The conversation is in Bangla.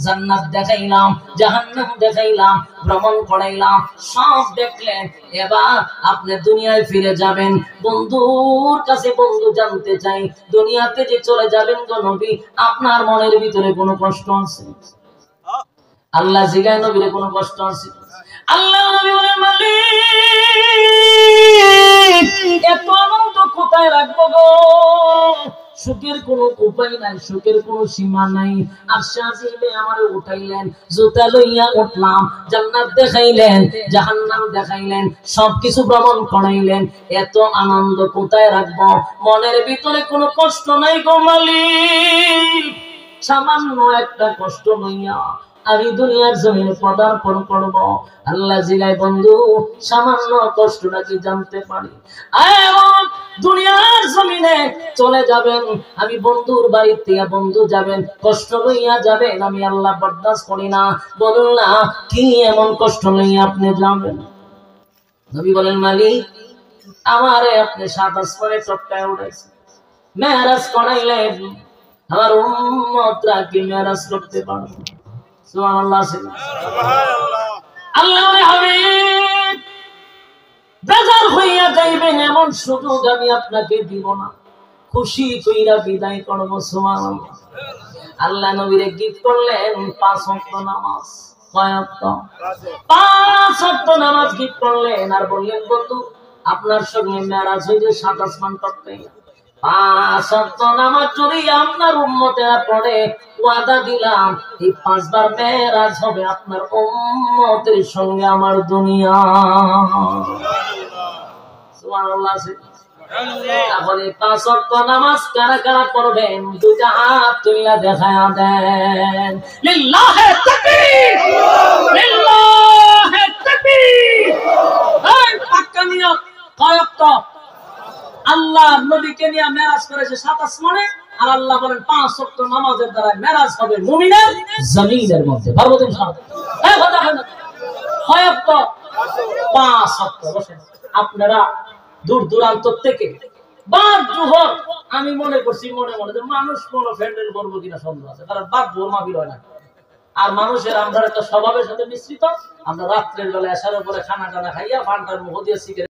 জান্নাত দেখাইলাম, জাহান্নাম দেখাইলাম, ভ্রমণ করাইলাম, সব দেখলেন। এবার আপনি দুনিয়ায় ফিরে যাবেন। বন্ধুর কাছে বন্ধু জানতে চাই, দুনিয়াতে যে চলে যাবেন গো নবী, আপনার মনের ভিতরে কোনো কষ্ট আছে? আল্লাহ জিগায় নবীর কোনো কষ্ট আছে? আল্লাহ নবী বলেন, মালিক এত আনন্দ কোথায় রাখবো গো? সুখের কোনো উপায় নাই, সুখের কোনো সীমা নাই। আরশে আজিমে আমারে উঠাইলেন, জুতা লইয়া উঠলাম, জান্নাত দেখাইলেন, জাহান্নাম দেখাইলেন, সবকিছু ভ্রমণ করাইলেন। এত আনন্দ কোথায় রাখবো? মনের ভিতরে কোনো কষ্ট নাই গো মালিক। সামান্য একটা কষ্ট লইয়া আমি দুনিয়ার জমিনে পদার্পণ করব। আল্লাহ জিগায়, বন্ধু সামান্য কষ্ট নাকি জানতে পারি? দুনিয়ার জমিনে চলে যাবেন, আমি বন্ধুর বাড়িতে, বন্ধু যাবেন, কষ্ট লইয়া যাবেন, আমি আল্লাহ বরদাস্ত করি না। বলুন না, কি এমন কষ্ট লইয়া আপনি যাবেন? নবী বলেন, মালিক আমারে আপনি 7 আসমানে টপকায় উঠাইছেন, মেরাজ করাইলেন, আমার উম্মতরা কি মেরাজ করতে পারবে? সুবহানাল্লাহ, সুবহানাল্লাহ। আল্লাহর হাবিব বেজার হইয়া যাইবেন এমন সুযোগ আমি আপনাকে দিব না, খুশি কইরা বিদায় করব। সুবহানাল্লাহ। আল্লাহ নবীরে গীত করলেন 5 ওয়াক্ত নামাজ। কয় ওয়াক্ত? 5 ওয়াক্ত নামাজ গীত করলেন, আর বললেন, বন্ধু আপনার সঙ্গে মেরাজ হইলে 7 আসমান টপকাই। 5 ওয়াক্ত নামাজ যদি আপনার উম্মতেরা পড়ে, ওয়াদা দিলাম এই 5 বার মেরাজ হবে আপনার উম্মতের সঙ্গে আমার দুনিয়া। সুবহানাল্লাহ। তাহলে 5 ওয়াক্ত নামাজ কারা কারা পড়বেন? দুইটা হাত তুলে দেখায়া দেন। লিল্লাহি তাকবীর, লিল্লাহি তাকবীর। এই পাক্কা নিয়ত। কয় ওয়াক্ত? আল্লাহ নবীকে নিয়ে মেরাজ করেছে 7 আসমানে, আর আল্লাহ বলেন 5 ওয়াক্ত নামাজের দ্বারা মেরাজ হবে মুমিনের জমিনের মধ্যে। পারবো তো ইনশাআল্লাহ? এই কথা হয় না? কয় ওয়াক্ত? 5 ওয়াক্ত। বসেন। আপনারা দূর দূরান্ত থেকে বাদ জোহর, আমি মনে করছি মনে মনে যে মানুষ কোন ফ্যান্ডেল করবো কিনা সন্দেহ আছে, কারণ বাদ জোহর মাহফিল হয় না। আর মানুষের আমরা একটা স্বভাবের সাথে মিশ্রিত, আমরা রাত্রের বেলা এসার উপরে খানা টানা খাইয়া পান্টার মুখ দিয়ে সিগারেট